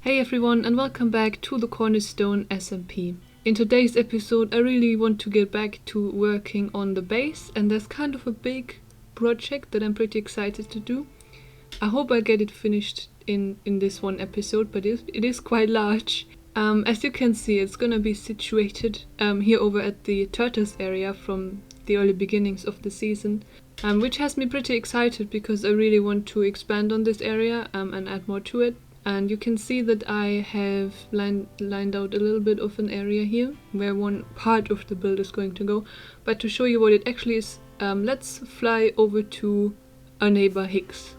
Hey everyone, and welcome back to the Cornerstone SMP. In today's episode I really want to get back to working on the base, and there's kind of a big project that I'm pretty excited to do. I hope I get it finished in this one episode, but it is quite large. As you can see, it's gonna be situated here over at the Turtles area from the early beginnings of the season, which has me pretty excited because I really want to expand on this area and add more to it. And you can see that I have lined out a little bit of an area here where one part of the build is going to go. But to show you what it actually is, let's fly over to our neighbor Hicks.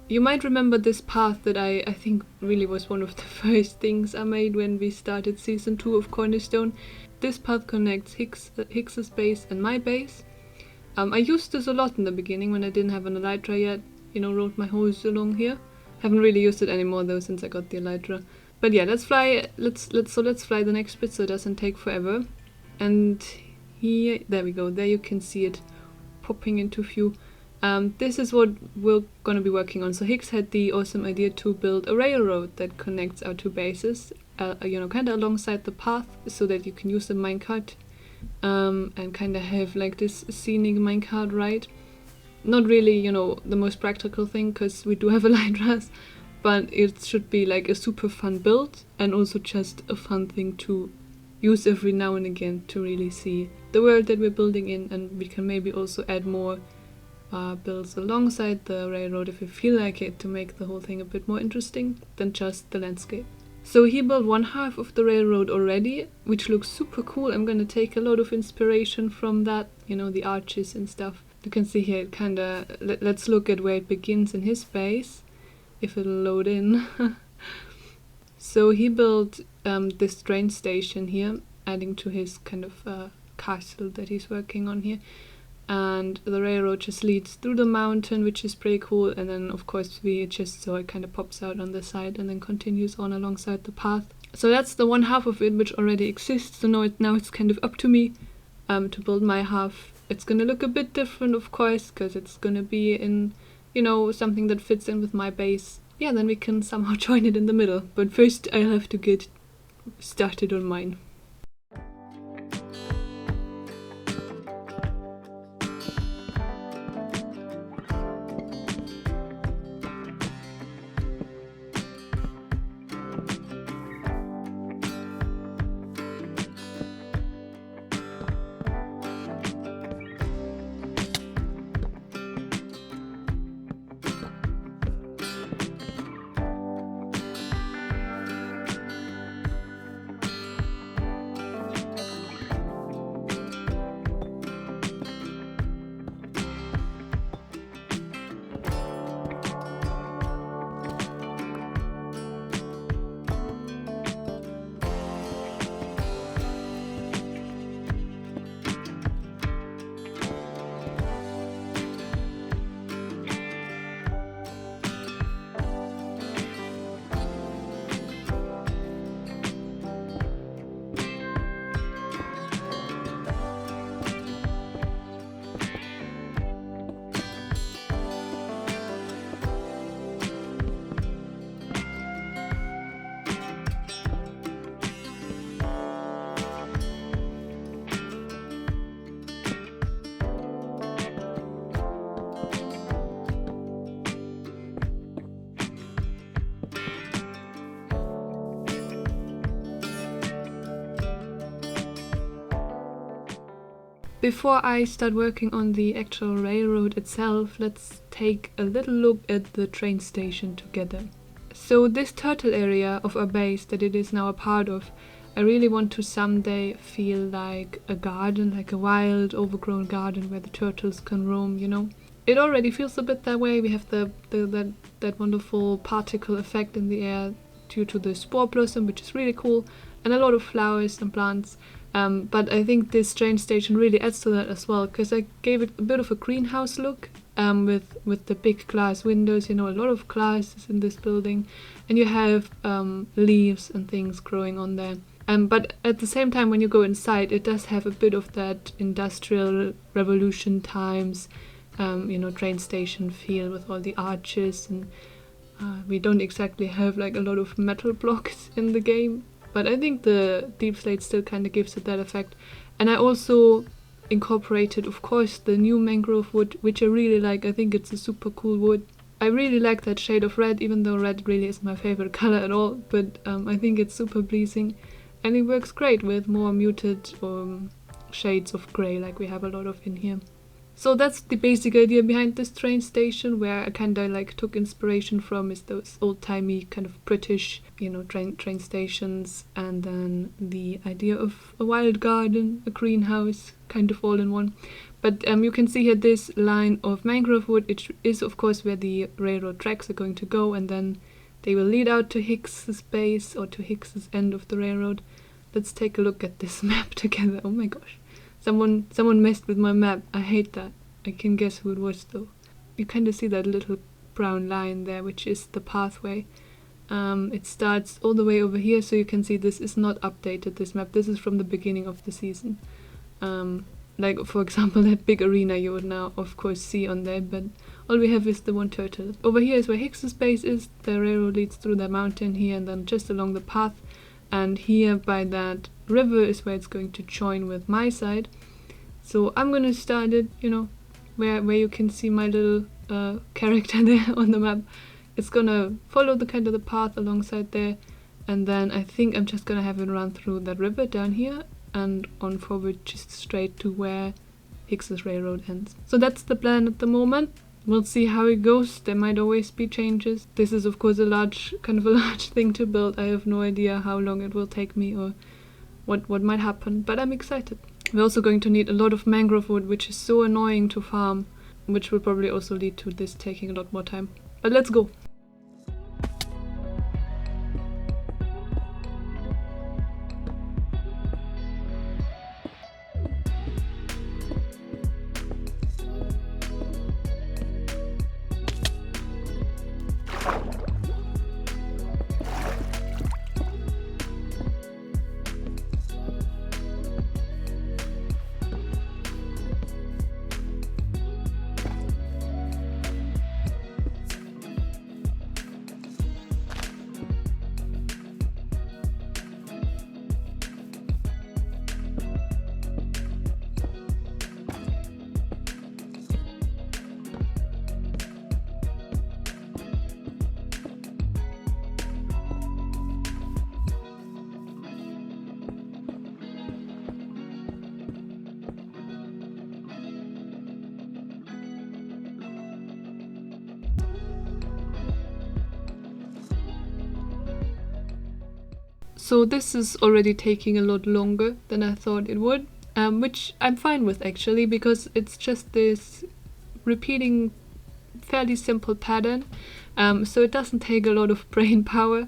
You might remember this path that I think really was one of the first things I made when we started season 2 of Cornerstone. This path connects Hicks's base and my base. I used this a lot in the beginning when I didn't have an elytra yet, rode my horse along here. Haven't really used it anymore though since I got the elytra. But yeah, let's fly the next bit so it doesn't take forever. And here, there we go, there you can see it popping into view. This is what we're gonna be working on. So Hicks had the awesome idea to build a railroad that connects our two bases, kind of alongside the path so that you can use the minecart and kind of have like this scenic minecart ride. Not really, the most practical thing because we do have elytras, but it should be like a super fun build and also just a fun thing to use every now and again to really see the world that we're building in, and we can maybe also add more builds alongside the railroad if we feel like it to make the whole thing a bit more interesting than just the landscape. So he built one half of the railroad already, which looks super cool. I'm gonna take a lot of inspiration from that, the arches and stuff. You can see here, let's look at where it begins in his base, if it'll load in. So he built this train station here, adding to his kind of castle that he's working on here. And the railroad just leads through the mountain, which is pretty cool. And then of course we just saw it kind of pops out on the side and then continues on alongside the path. So that's the one half of it which already exists. So now it's kind of up to me to build my half. It's gonna look a bit different, of course, because it's gonna be in, something that fits in with my base. Yeah, then we can somehow join it in the middle. But first I'll have to get started on mine. Before I start working on the actual railroad itself, let's take a little look at the train station together. So this turtle area of our base that it is now a part of, I really want to someday feel like a garden, like a wild, overgrown garden where the turtles can roam, It already feels a bit that way. We have that wonderful particle effect in the air due to the spore blossom, which is really cool, and a lot of flowers and plants. But I think this train station really adds to that as well, because I gave it a bit of a greenhouse look with the big glass windows, a lot of glasses in this building, and you have leaves and things growing on there. But at the same time, when you go inside, it does have a bit of that industrial revolution times, train station feel with all the arches and We don't exactly have like a lot of metal blocks in the game, but I think the deep slate still kind of gives it that effect. And I also incorporated, of course, the new mangrove wood, which I really like. I think it's a super cool wood. I really like that shade of red, even though red really isn't my favorite color at all, but I think it's super pleasing, and it works great with more muted shades of grey like we have a lot of in here. So that's the basic idea behind this train station, where I kind of like took inspiration from is those old-timey kind of British, you know, train stations, and then the idea of a wild garden, a greenhouse, kind of all in one. But you can see here this line of mangrove wood, it is of course where the railroad tracks are going to go, and then they will lead out to Hicks's base, or to Hicks's end of the railroad. Let's take a look at this map together. Oh my gosh. Someone messed with my map. I hate that. I can guess who it was though. You kind of see that little brown line there, which is the pathway. It starts all the way over here, so you can see this is not updated, this map. This is from the beginning of the season. Like, for example, that big arena you would now, of course, see on there, but all we have is the one turtle. Over here is where Hicks's base is. The railroad leads through the mountain here, and then just along the path. And here by that river is where it's going to join with my side. So I'm gonna start it, you know, where you can see my little character there on the map. It's gonna follow the kind of the path alongside there, and then I think I'm just gonna have it run through that river down here and on forward just straight to where Hicks's railroad ends. So that's the plan at the moment. We'll see how it goes. There might always be changes. This is of course a large thing to build. I have no idea how long it will take me or what might happen, but I'm excited. We're also going to need a lot of mangrove wood, which is so annoying to farm, which will probably also lead to this taking a lot more time. But let's go! So this is already taking a lot longer than I thought it would, which I'm fine with actually, because it's just this repeating fairly simple pattern, so it doesn't take a lot of brain power,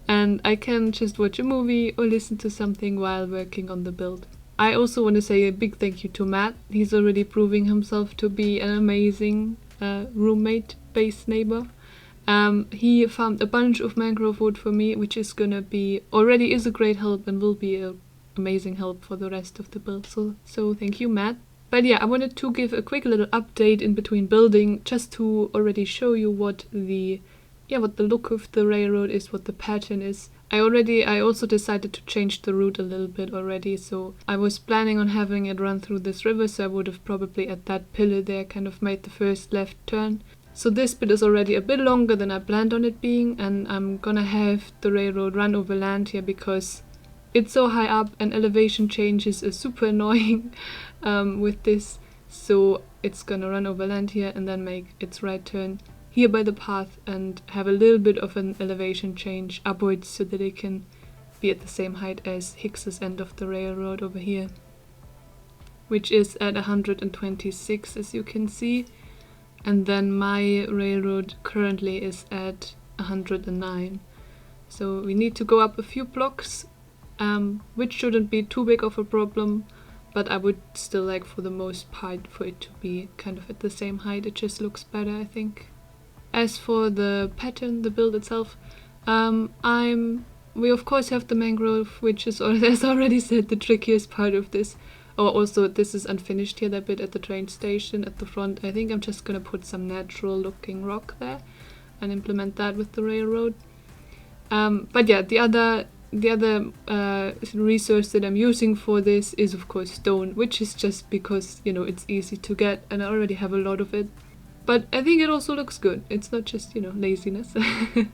and I can just watch a movie or listen to something while working on the build. I also want to say a big thank you to Matt. He's already proving himself to be an amazing roommate, base neighbor. He farmed a bunch of mangrove wood for me, which is gonna be, already is a great help and will be an amazing help for the rest of the build. So thank you, Matt. But yeah, I wanted to give a quick little update in between building, just to already show you what the look of the railroad is, what the pattern is. I also decided to change the route a little bit already, so I was planning on having it run through this river, so I would have probably at that pillar there kind of made the first left turn. So this bit is already a bit longer than I planned on it being, and I'm gonna have the railroad run over land here because it's so high up and elevation changes are super annoying with this. So it's gonna run over land here and then make its right turn here by the path and have a little bit of an elevation change upwards so that it can be at the same height as Hicks's end of the railroad over here, which is at 126 as you can see. And then my railroad currently is at 109. So we need to go up a few blocks, which shouldn't be too big of a problem, but I would still like for the most part for it to be kind of at the same height. It just looks better, I think. As for the pattern, the build itself, we of course have the mangrove, which is, as already said, the trickiest part of this. Oh, also this is unfinished here, that bit at the train station at the front. I think I'm just gonna put some natural looking rock there. and implement that with the railroad. But yeah, the other resource that I'm using for this is of course stone, which is just because, you know, it's easy to get and I already have a lot of it. But I think it also looks good. It's not just, you know, laziness. I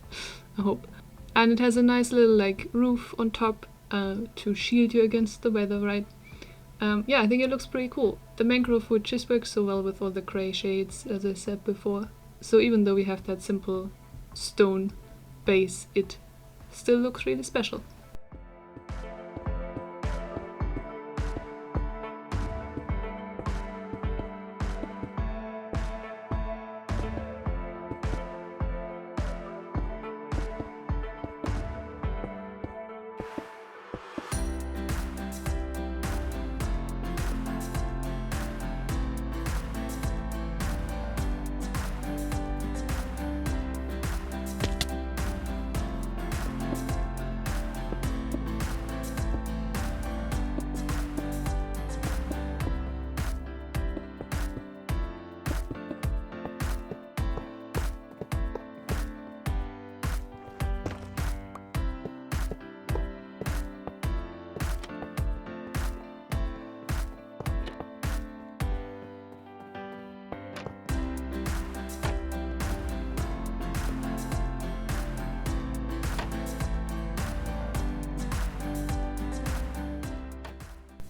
hope. And it has a nice little like roof on top to shield you against the weather, right? Yeah, I think it looks pretty cool. The mangrove wood just works so well with all the grey shades, as I said before. So even though we have that simple stone base, it still looks really special.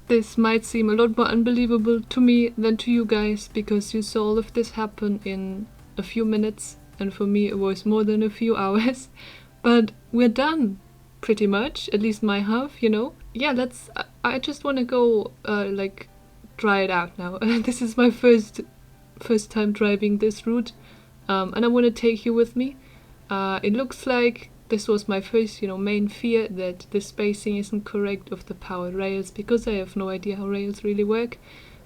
This might seem a lot more unbelievable to me than to you guys, because you saw all of this happen in a few minutes, and for me it was more than a few hours. But we're done, pretty much, at least my half, you know. Yeah, I just want to go, like, try it out now. This is my first time driving this route, and I want to take you with me. It looks like this was my first, you know, main fear, that the spacing isn't correct of the powered rails, because I have no idea how rails really work.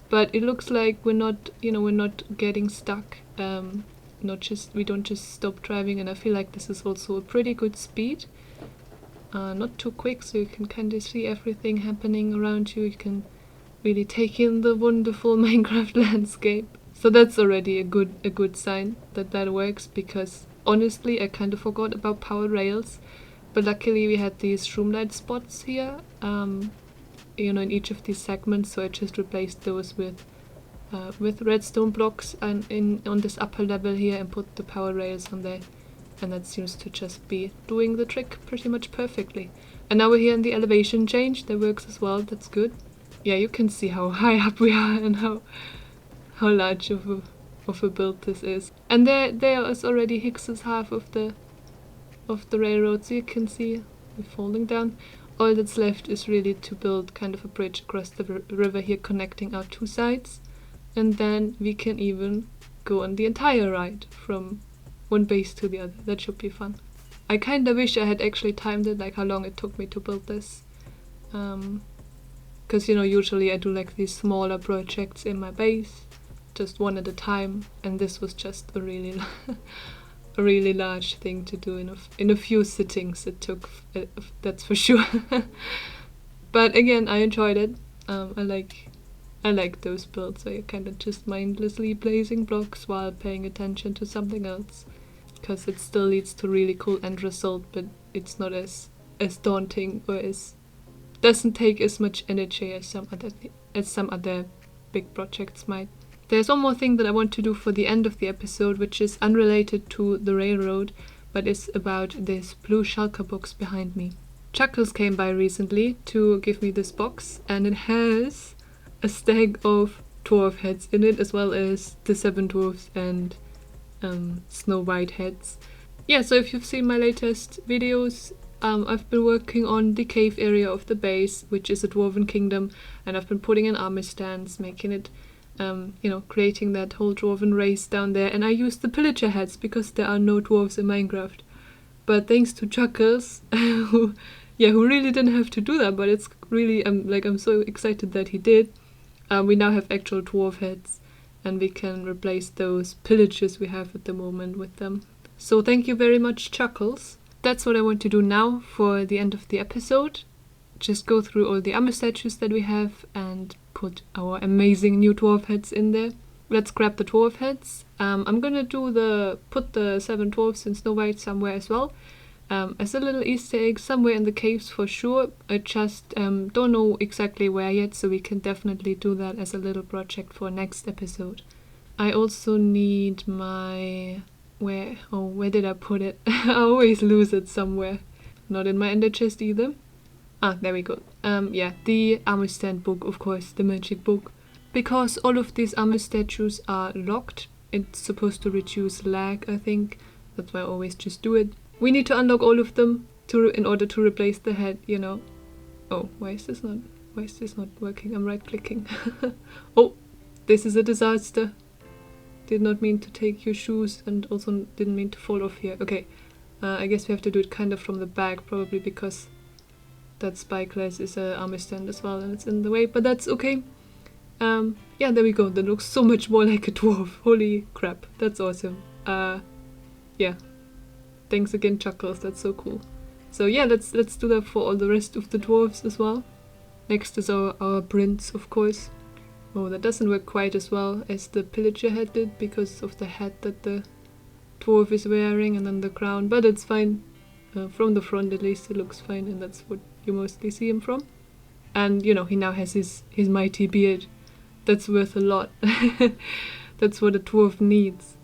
But it looks like we're not, you know, we're not getting stuck. We don't just stop driving, and I feel like this is also a pretty good speed. Not too quick, so you can kind of see everything happening around you. You can really take in the wonderful Minecraft landscape. So that's already a good sign that works, because honestly, I kind of forgot about powered rails, but luckily we had these shroomlight spots here, you know, in each of these segments, so I just replaced those with redstone blocks and on this upper level here, and put the power rails on there, and that seems to just be doing the trick pretty much perfectly. And now we're here in the elevation change, that works as well, that's good. Yeah, you can see how high up we are and how large of a build this is. And there is already Hicks's half of the railroad, so you can see we're falling down. All that's left is really to build kind of a bridge across the river here, connecting our two sides, and then we can even go on the entire ride from one base to the other. That should be fun. I kinda wish I had actually timed it, like how long it took me to build this, because you know, usually I do like these smaller projects in my base, just one at a time, and this was just a really a really large thing to do in a few sittings. It took, that's for sure. But again, I enjoyed it. I like those builds where you're kind of just mindlessly placing blocks while paying attention to something else, because it still leads to really cool end result, but it's not as daunting, or doesn't take as much energy as some other big projects might. There's one more thing that I want to do for the end of the episode, which is unrelated to the railroad, but is about this blue shulker box behind me. Chuckles came by recently to give me this box, and it has a stack of dwarf heads in it, as well as the 7 dwarfs and Snow White heads. Yeah, so if you've seen my latest videos, I've been working on the cave area of the base, which is a dwarven kingdom, and I've been putting in armor stands, making it you know, creating that whole dwarven race down there, and I used the pillager heads because there are no dwarves in Minecraft. But thanks to Chuckles, who really didn't have to do that, but it's really, I'm so excited that he did. We now have actual dwarf heads, and we can replace those pillagers we have at the moment with them. So thank you very much, Chuckles. That's what I want to do now for the end of the episode. Just go through all the armor statues that we have and put our amazing new dwarf heads in there. let's grab the dwarf heads. I'm gonna put the 7 dwarfs in Snow White somewhere as well. As a little Easter egg, somewhere in the caves for sure. I just don't know exactly where yet, so we can definitely do that as a little project for next episode. I also need my... where did I put it? I always lose it somewhere. Not in my ender chest either. Ah, there we go. Yeah, the armor stand book, of course, the magic book. Because all of these armor statues are locked, it's supposed to reduce lag, I think. That's why I always just do it. We need to unlock all of them in order to replace the head, you know. Oh, why is this not working? I'm right clicking. Oh, this is a disaster. Did not mean to take your shoes and also didn't mean to fall off here. Okay, I guess we have to do it kind of from the back, probably because that spyglass is an armor stand as well and it's in the way, but that's okay. Yeah, there we go. That looks so much more like a dwarf. Holy crap, that's awesome. Yeah. Thanks again, Chuckles, that's so cool. So yeah, let's do that for all the rest of the dwarves as well. Next is our prince, of course. Oh, that doesn't work quite as well as the pillager head did because of the hat that the dwarf is wearing and then the crown, but it's fine. From the front at least it looks fine, and that's what you mostly see him from. And you know, he now has his mighty beard. That's worth a lot. That's what a dwarf needs.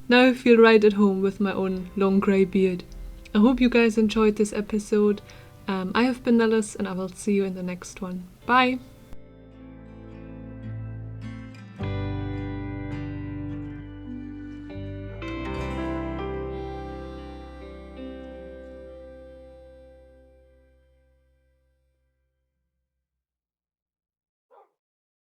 Now I feel right at home with my own long grey beard. I hope you guys enjoyed this episode. I have been Nellis and I will see you in the next one. Bye!